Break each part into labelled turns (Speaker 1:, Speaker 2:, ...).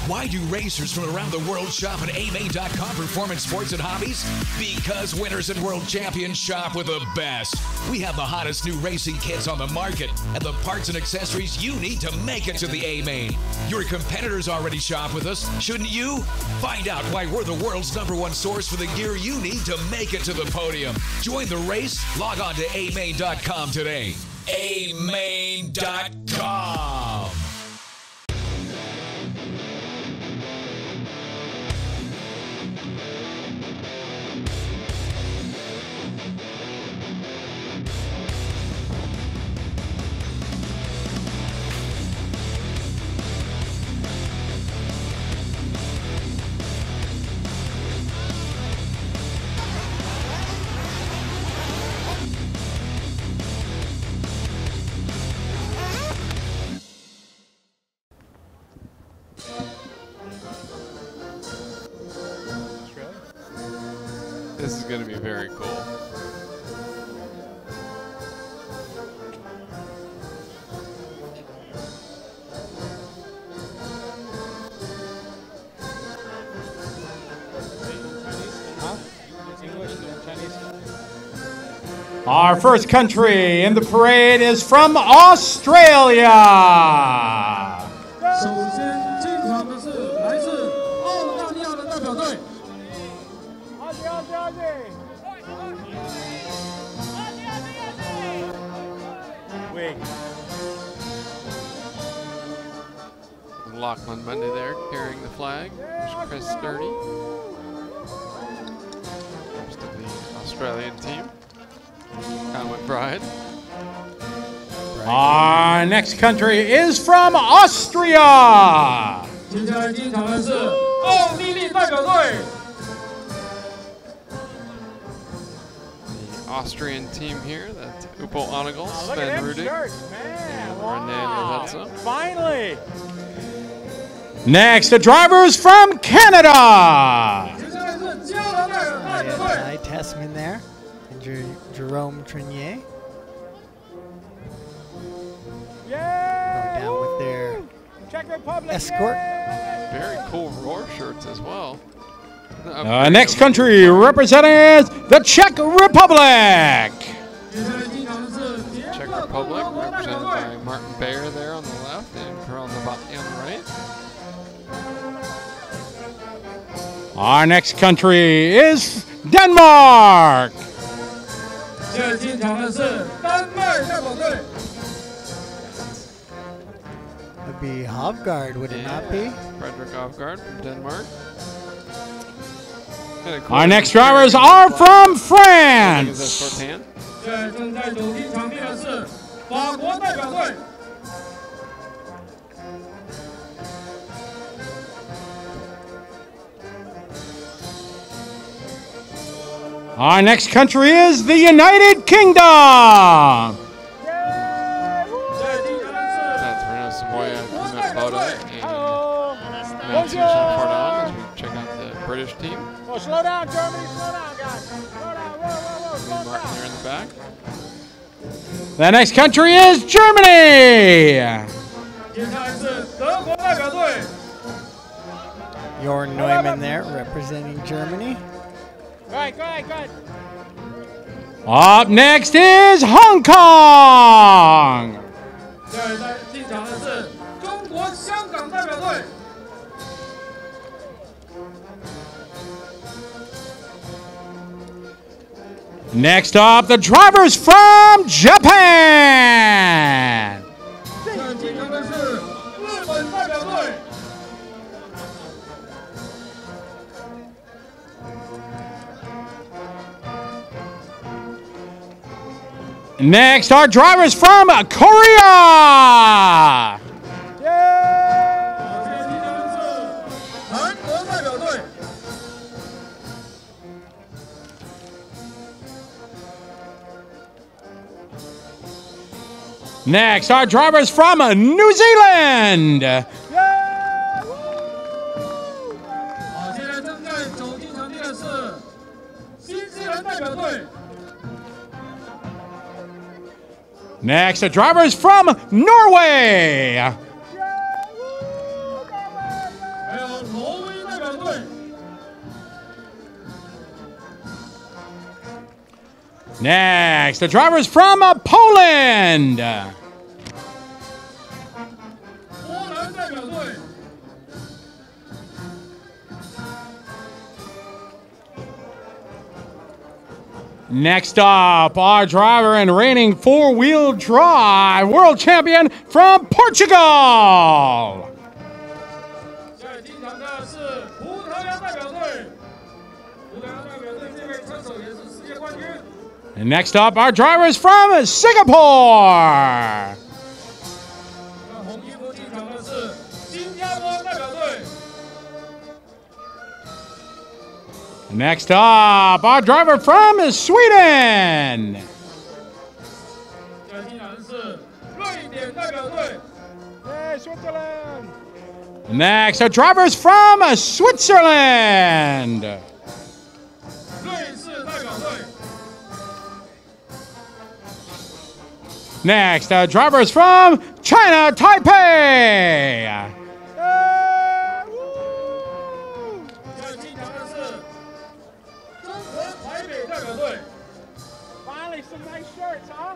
Speaker 1: Why do racers from around the world shop at AMA.com Performance Sports and Hobbies? Because winners and world champions shop with the best. We have the hottest new racing kits on the market and the parts and accessories you need to make it to the A-Main. Your competitors already shop with us, shouldn't you? Find out why we're the world's #1 source for the gear you need to make it to the podium. Join the race. Log on to AMAin.com today. AMAin.com.
Speaker 2: This is going to be very cool.
Speaker 3: Our first country in the parade is from Australia.
Speaker 2: Lachlan Bundy there carrying the flag. There's Chris Sturdy. Most of the Australian team. Conway Bride.
Speaker 3: Our next country is from Austria.
Speaker 2: The Austrian team here, that's Upo Onagal, Sven Rudig, and Renee Levetza.
Speaker 3: Finally. Next, the drivers from Canada.
Speaker 4: Ty Tessman there, and Jerome Trenier. Going down with their escort.
Speaker 2: Very cool roar shirts as well.
Speaker 3: Next country representing the Czech Republic.
Speaker 2: Czech Republic represented by Martin Bayer there on the left and Karel Novotny on the right.
Speaker 3: Our next country is Denmark.
Speaker 4: Would be Hovgaard, would it not be?
Speaker 2: Frederick Hovgaard from Denmark.
Speaker 3: Our next drivers are from France. Our next country is the United Kingdom.
Speaker 2: That's Renaud Savoya, Kumet Boda, and Mathieu Jean-Fordon as we check out the British team.
Speaker 3: Oh, slow down, Germany. Slow down, guys. Slow down. Whoa.
Speaker 2: Martin there in the back.
Speaker 3: The next country is Germany.
Speaker 4: Jorn Neumann there representing Germany.
Speaker 3: Go ahead. Up next is Hong Kong. Next up, the drivers from Japan. Next, our drivers from Korea. Next, our drivers from New Zealand. Next, the drivers from Norway. Next, the drivers from Poland. Next up, our driver and reigning four-wheel drive world champion from Portugal. And next up, our drivers from Singapore. Next up, our driver from Sweden. Next, our drivers from Switzerland. Next, our drivers from China, Taipei.
Speaker 5: Finally, some nice shirts, huh?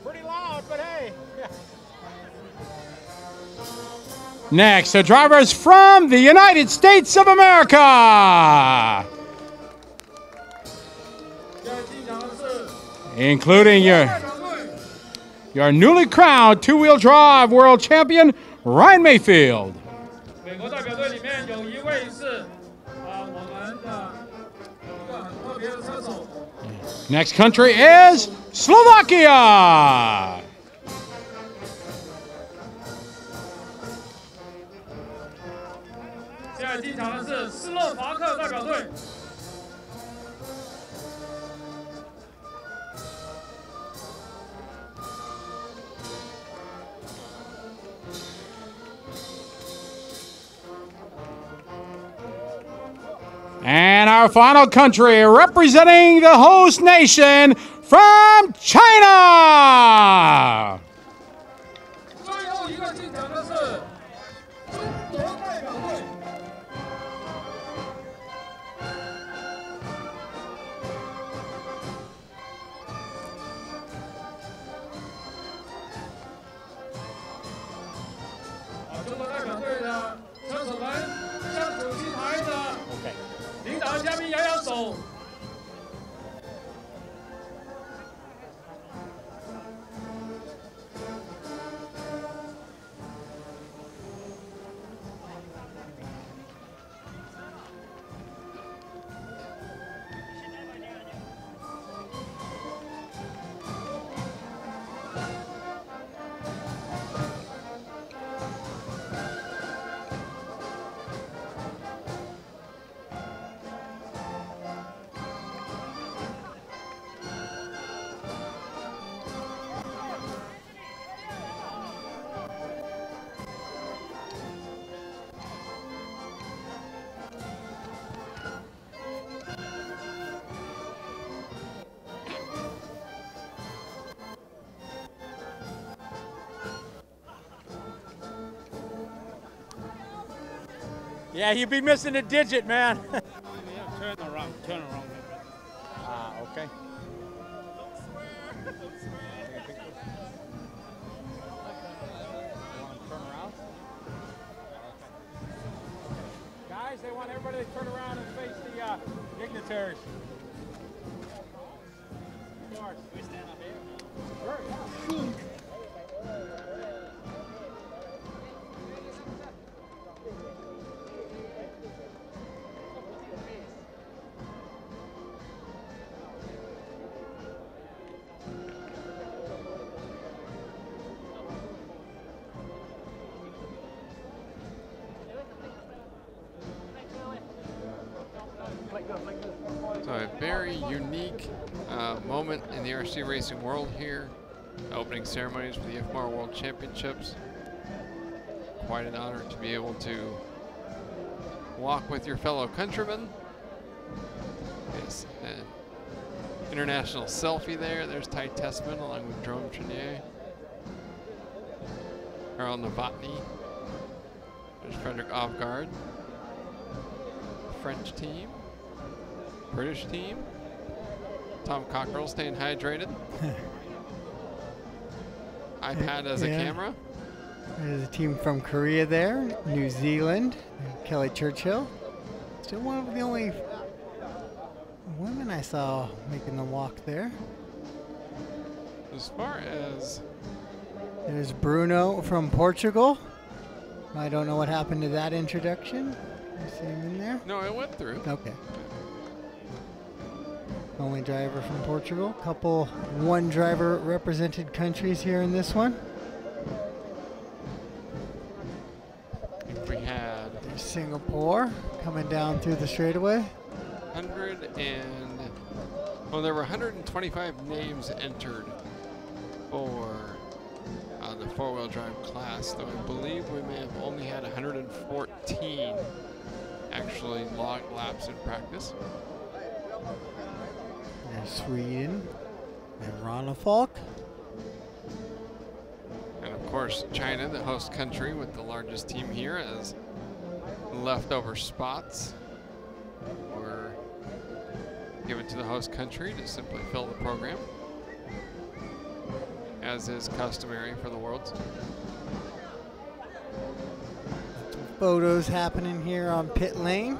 Speaker 5: Pretty loud, but hey.
Speaker 3: Next, the drivers from the United States of America. Including your newly crowned two-wheel drive world champion, Ryan Mayfield. Next country is Slovakia. And our final country, representing the host nation from China.
Speaker 5: Yeah, you'd be missing a digit, man.
Speaker 6: Turn around.
Speaker 5: Ah, okay. Guys, they want everybody to turn around and face the dignitaries. Of course. We stand up here. Sure, yeah.
Speaker 2: So a very unique moment in the RC racing world here. Opening ceremonies for the IFMAR World Championships. Quite an honor to be able to walk with your fellow countrymen. It's an international selfie there. There's Ty Tessman along with Jerome Chenier. Karl Novotny. There's Frederick Avgard. French team. British team. Tom Cockrell staying hydrated. iPad as a camera.
Speaker 4: There's a team from Korea there, New Zealand, Kelly Churchill. Still one of the only women I saw making the walk there.
Speaker 2: As far as...
Speaker 4: There's Bruno from Portugal. I don't know what happened to that introduction. You see him in there?
Speaker 2: No, it went through.
Speaker 4: Okay. Only driver from Portugal. Couple one driver represented countries here in this one.
Speaker 2: We had
Speaker 4: Singapore coming down through the straightaway.
Speaker 2: There were 125 names entered for the four-wheel drive class, though I believe we may have only had 114 actually logged laps in practice.
Speaker 4: There's Sweden and Ronafalk.
Speaker 2: And of course, China, the host country with the largest team here, as leftover spots were given to the host country to simply fill the program, as is customary for the Worlds.
Speaker 4: Photos happening here on pit lane.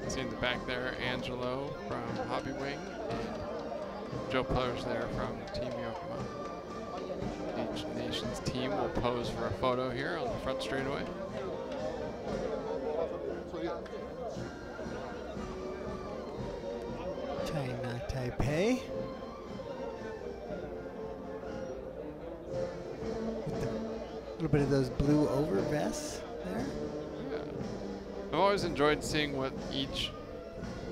Speaker 2: See in the back there, Angelo from Hobby Wing, and Joe Pillars there from Team Yokohama. Each nation's team will pose for a photo here on the front straightaway.
Speaker 4: China Taipei. A little bit of those blue over vests there.
Speaker 2: Yeah. I've always enjoyed seeing what each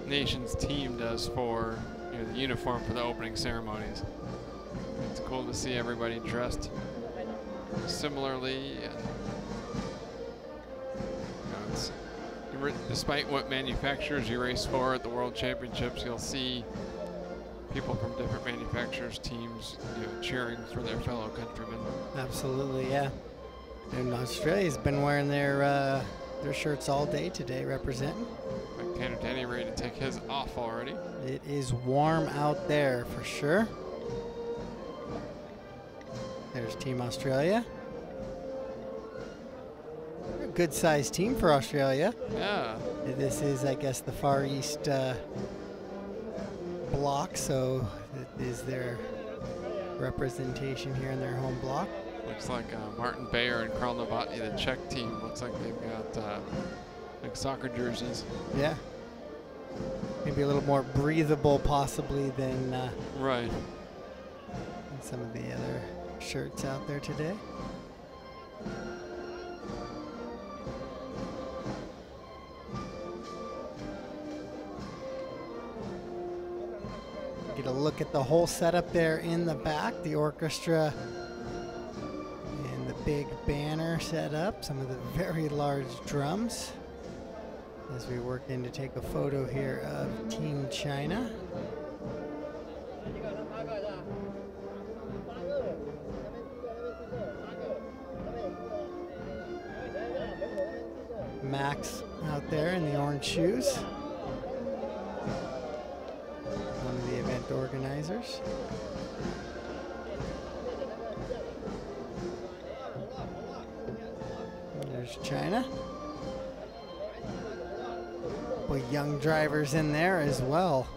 Speaker 2: nation's team does for the uniform for the opening ceremonies. It's cool to see everybody dressed similarly. And, despite what manufacturers you race for at the World Championships, you'll see people from different manufacturers' teams cheering for their fellow countrymen.
Speaker 4: Absolutely, yeah. And Australia's been wearing their shirts all day today, representing.
Speaker 2: Like Tanner Denny ready to take his off already.
Speaker 4: It is warm out there for sure. There's Team Australia. A good-sized team for Australia.
Speaker 2: Yeah.
Speaker 4: This is, I guess, the Far East block, so it is their representation here in their home block.
Speaker 2: Looks like Martin Bayer and Karl Novotny, the Czech team. Looks like they've got like soccer jerseys.
Speaker 4: Yeah. Maybe a little more breathable, possibly, than
Speaker 2: right.
Speaker 4: than some of the other shirts out there today. Get a look at the whole setup there in the back, the orchestra and the big banner set up, some of the very large drums as we work in to take a photo here of Team China. Max out there in the orange shoes. One of the event organizers. And there's China. Boy, young drivers in there as well.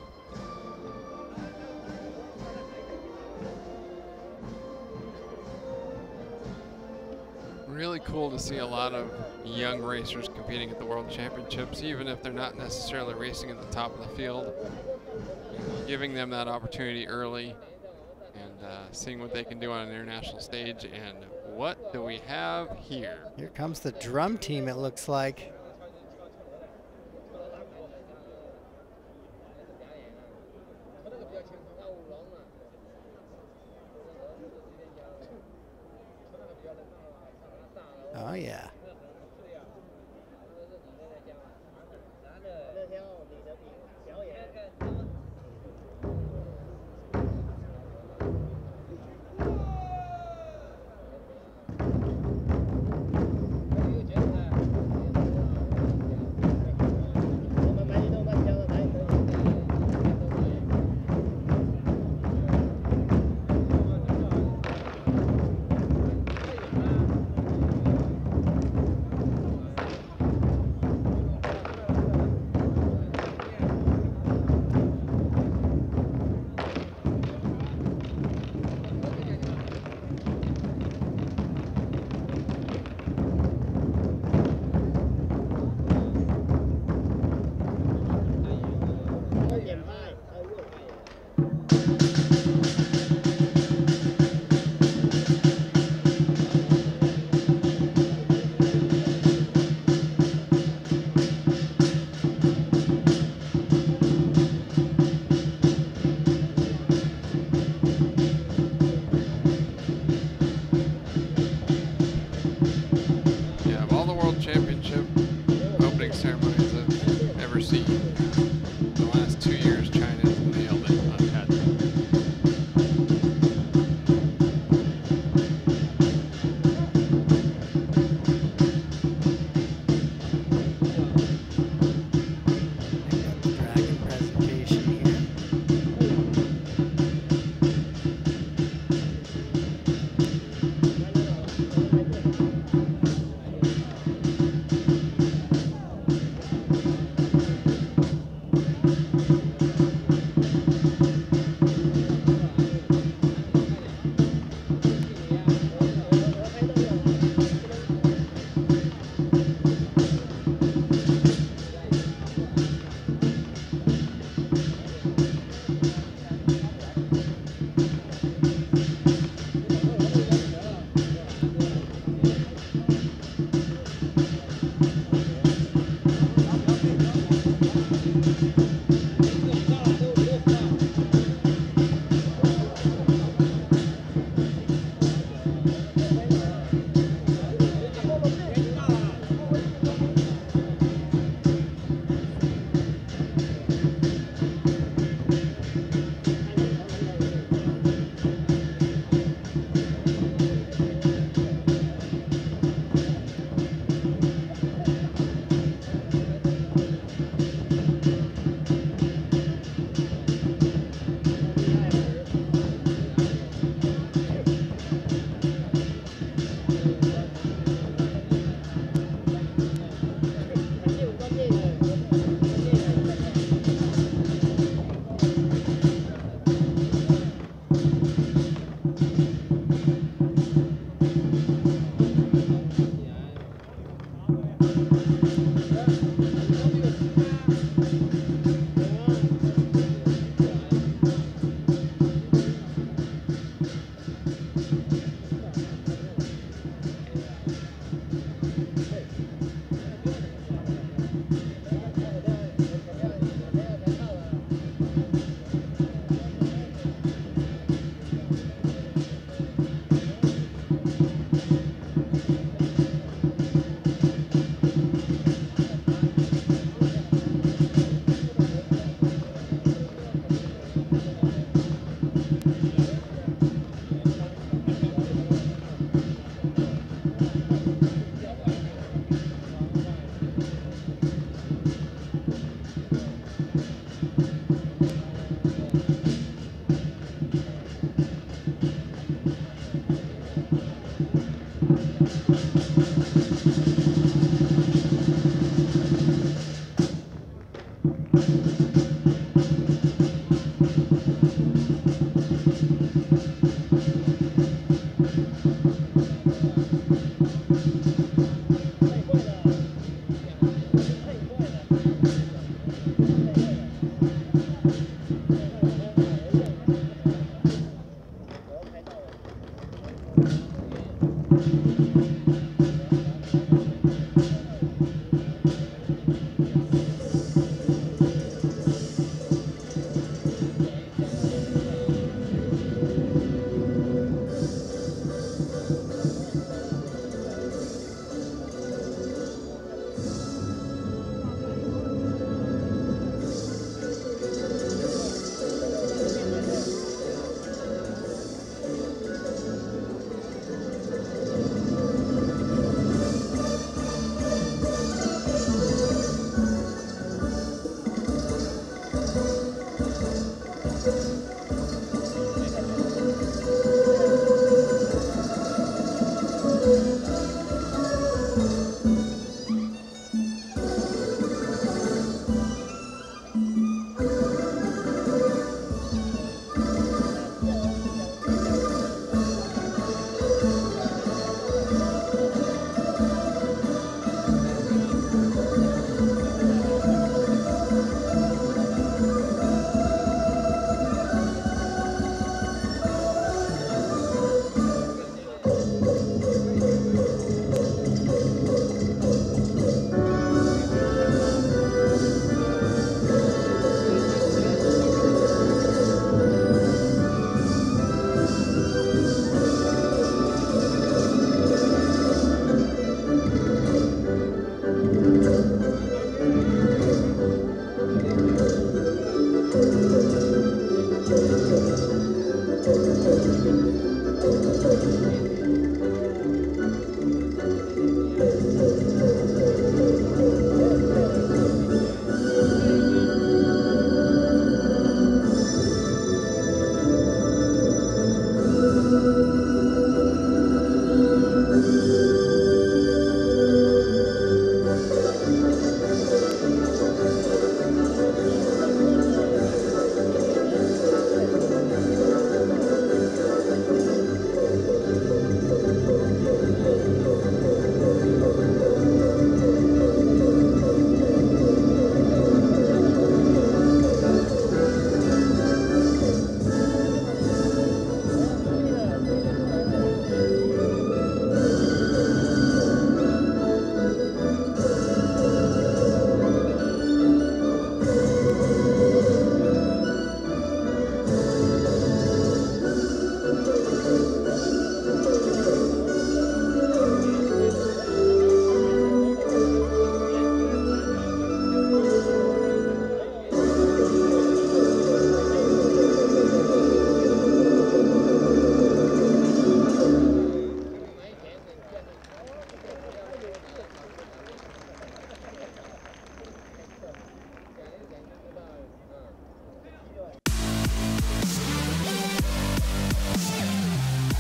Speaker 2: Really cool to see a lot of young racers competing at the World Championships, even if they're not necessarily racing at the top of the field. Giving them that opportunity early and seeing what they can do on an international stage. And what do we have here?
Speaker 4: Here comes the drum team, it looks like. Oh, yeah.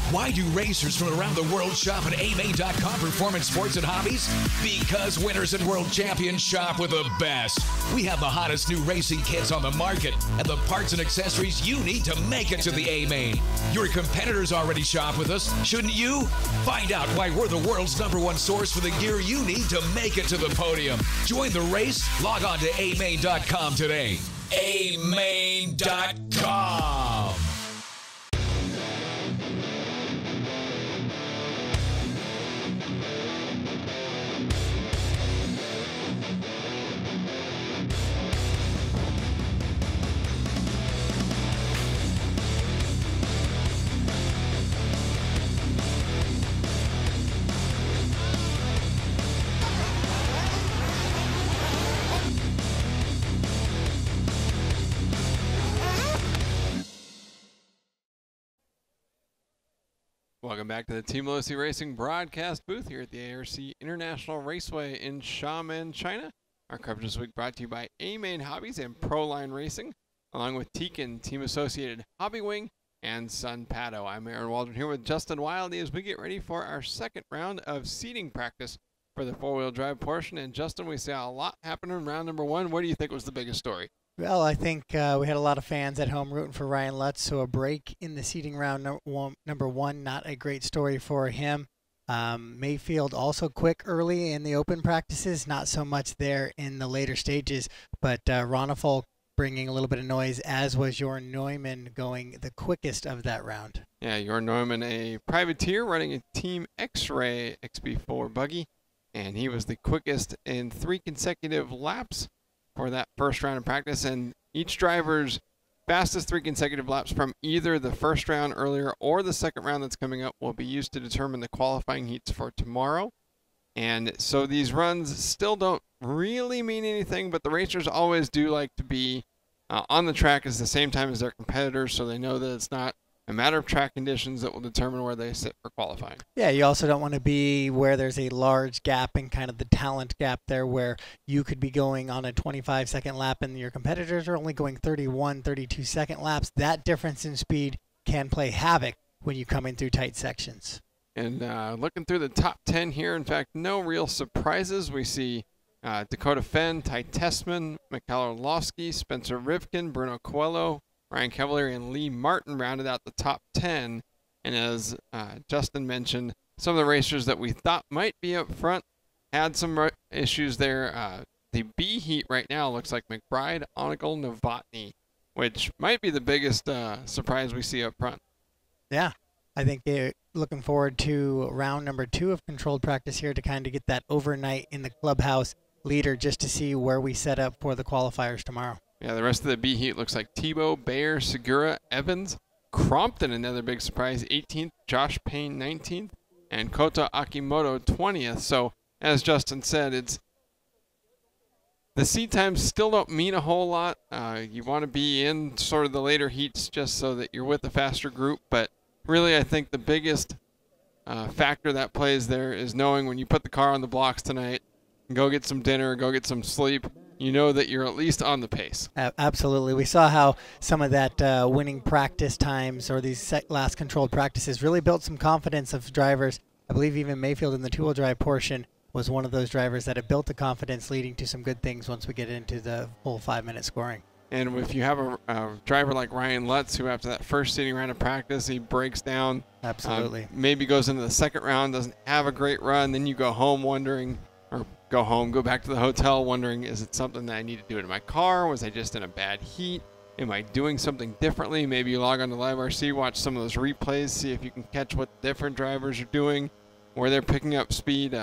Speaker 1: Why do racers from around the world shop at AMA.com Performance Sports and Hobbies? Because winners and world champions shop with the best. We have the hottest new racing kits on the market and the parts and accessories you need to make it to the A-Main. Your competitors already shop with us, shouldn't you? Find out why we're the world's #1 source for the gear you need to make it to the podium. Join the race. Log on to AMA.com today. AMA.com.
Speaker 2: Welcome back to the Team Lucy Racing broadcast booth here at the ARC International Raceway in Xiamen, China. Our coverage this week brought to you by A-Main Hobbies and Proline Racing, along with Tekin, Team Associated Hobby Wing, and Sun Pato. I'm Aaron Waldron here with Justin Wildy as we get ready for our second round of seating practice for the four-wheel drive portion. And Justin, we saw a lot happen in round number 1. What do you think was the biggest story?
Speaker 4: Well, I think we had a lot of fans at home rooting for Ryan Lutz, so a break in the seating round number one, not a great story for him. Mayfield also quick early in the open practices, not so much there in the later stages, but Ronafol bringing a little bit of noise, as was your Neumann going the quickest of that round.
Speaker 2: Yeah, your Neumann, a privateer running a Team X-Ray XB4 buggy, and he was the quickest in 3 consecutive laps for that first round of practice, and each driver's fastest 3 consecutive laps from either the first round earlier or the second round that's coming up will be used to determine the qualifying heats for tomorrow. And so these runs still don't really mean anything, but the racers always do like to be on the track at the same time as their competitors, so they know that it's not a matter of track conditions that will determine where they sit for qualifying. Yeah,
Speaker 4: you also don't want to be where there's a large gap in kind of the talent gap there, where you could be going on a 25-second lap and your competitors are only going 31, 32-second laps. That difference in speed can play havoc when you come in through tight sections.
Speaker 2: And looking through the top 10 here, in fact, no real surprises. We see Dakota Fenn, Ty Tessman, Mikhail Orlovsky, Spencer Rivkin, Bruno Coelho, Ryan Cavalieri, and Lee Martin rounded out the top 10. And as Justin mentioned, some of the racers that we thought might be up front had some issues there. The B heat right now looks like McBride, Onigal, Novotny, which might be the biggest surprise we see up front.
Speaker 4: Yeah, I think they're looking forward to round number 2 of controlled practice here to kind of get that overnight in the clubhouse leader, just to see where we set up for the qualifiers tomorrow.
Speaker 2: Yeah, the rest of the B heat looks like Tebow, Bayer, Segura, Evans, Crompton, another big surprise, 18th, Josh Payne, 19th, and Kota Akimoto, 20th. So, as Justin said, the seat times still don't mean a whole lot. You want to be in sort of the later heats just so that you're with a faster group, but really I think the biggest factor that plays there is knowing when you put the car on the blocks tonight, go get some dinner, go get some sleep, you know that you're at least on the pace.
Speaker 4: Absolutely. We saw how some of that winning practice times or these last controlled practices really built some confidence of drivers. I believe even Mayfield in the two-wheel drive portion was one of those drivers that have built the confidence, leading to some good things once we get into the full 5-minute scoring.
Speaker 2: And if you have a driver like Ryan Lutz, who after that first seating round of practice, he breaks down.
Speaker 4: Absolutely.
Speaker 2: Maybe goes into the second round, doesn't have a great run, then you go home wondering, or go back to the hotel wondering, is it something that I need to do in my car? Was I just in a bad heat? Am I doing something differently? Maybe you log on to Live RC, watch some of those replays, see if you can catch what different drivers are doing, where they're picking up speed.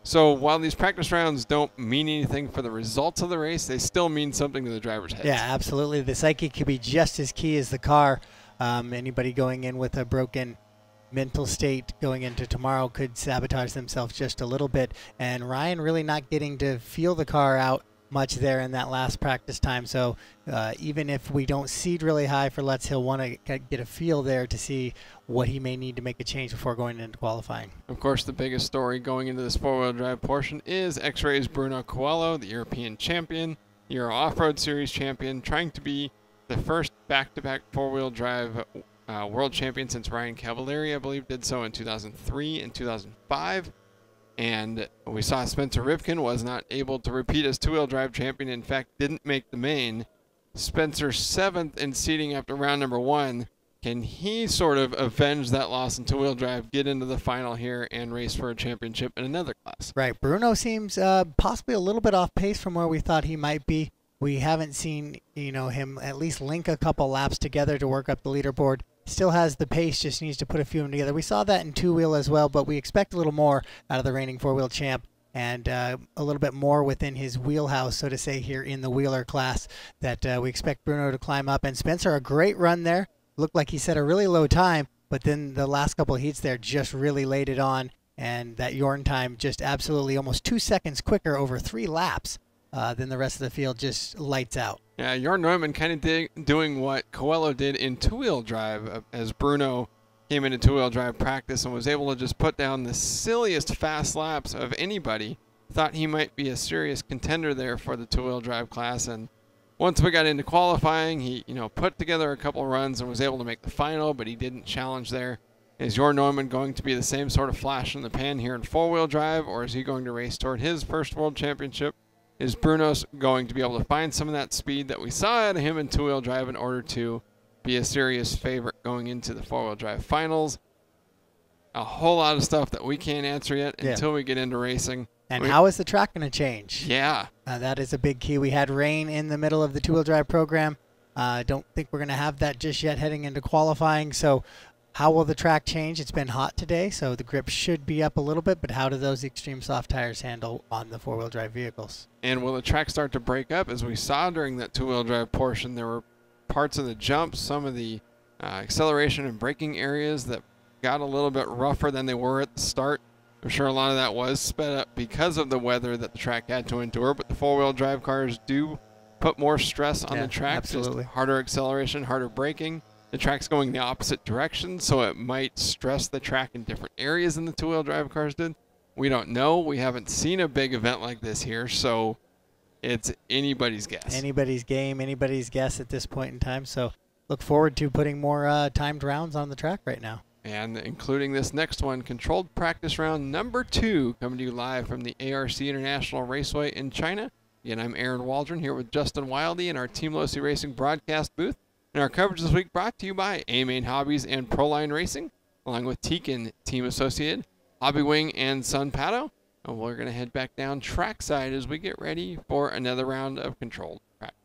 Speaker 2: So while these practice rounds don't mean anything for the results of the race, they still mean something to the driver's heads.
Speaker 4: Yeah, absolutely. The psyche could be just as key as the car. Anybody going in with a broken mental state going into tomorrow could sabotage themselves just a little bit. And Ryan really not getting to feel the car out much there in that last practice time. So even if we don't seed really high for Lutz, he'll want to get a feel there to see what he may need to make a change before going into qualifying.
Speaker 2: Of course, the biggest story going into this four-wheel drive portion is X-Ray's Bruno Coelho, the European champion, Euro Off-Road Series champion, trying to be the first back-to-back four-wheel drive world champion since Ryan Cavalieri, I believe, did so in 2003 and 2005. And we saw Spencer Rivkin was not able to repeat as two-wheel drive champion. In fact, didn't make the main. Spencer 7th in seeding after round number 1. Can he sort of avenge that loss in two-wheel drive, get into the final here, and race for a championship in another class?
Speaker 4: Right. Bruno seems possibly a little bit off pace from where we thought he might be. We haven't seen, him at least link a couple laps together to work up the leaderboard. Still has the pace, just needs to put a few of them together. We saw that in two-wheel as well, but we expect a little more out of the reigning four-wheel champ, and a little bit more within his wheelhouse, so to say, here in the wheeler class that we expect Bruno to climb up. And Spencer, a great run there. Looked like he set a really low time, but then the last couple of heats there just really laid it on, and that Yorn time just absolutely almost 2 seconds quicker over 3 laps than the rest of the field, just lights out.
Speaker 2: Yeah, Jorn Neumann kind of doing what Coelho did in two-wheel drive as Bruno came into two-wheel drive practice and was able to just put down the silliest fast laps of anybody. Thought he might be a serious contender there for the two-wheel drive class, and once we got into qualifying, he put together a couple runs and was able to make the final, but he didn't challenge there. Is Jorn Neumann going to be the same sort of flash in the pan here in four-wheel drive, or is he going to race toward his first world championship? Is Bruno going to be able to find some of that speed that we saw out of him in two-wheel drive in order to be a serious favorite going into the four-wheel drive finals? A whole lot of stuff that we can't answer yet until we get into racing.
Speaker 4: And how is the track going to change?
Speaker 2: Yeah.
Speaker 4: That is a big key. We had rain in the middle of the two-wheel drive program. I don't think we're going to have that just yet heading into qualifying. So how will the track change? It's been hot today, so the grip should be up a little bit, but how do those extreme soft tires handle on the four-wheel drive vehicles?
Speaker 2: And will the track start to break up? As we saw during that two-wheel drive portion, there were parts of the jumps, some of the acceleration and braking areas that got a little bit rougher than they were at the start. I'm sure a lot of that was sped up because of the weather that the track had to endure, but the four-wheel drive cars do put more stress on the track.
Speaker 4: Absolutely.
Speaker 2: Just harder acceleration, harder braking. The track's going the opposite direction, so it might stress the track in different areas than the two-wheel drive cars did. We don't know. We haven't seen a big event like this here, so it's anybody's guess.
Speaker 4: Anybody's game, anybody's guess at this point in time. So look forward to putting more timed rounds on the track right now.
Speaker 2: And including this next one, controlled practice round number 2, coming to you live from the ARC International Raceway in China. Again, I'm Aaron Waldron here with Justin Wildy in our Team Losi Racing broadcast booth. And our coverage this week brought to you by A-Main Hobbies and Proline Racing, along with Tekin Team Associated, Hobby Wing, and Sun Pato. And we're going to head back down trackside as we get ready for another round of controlled practice.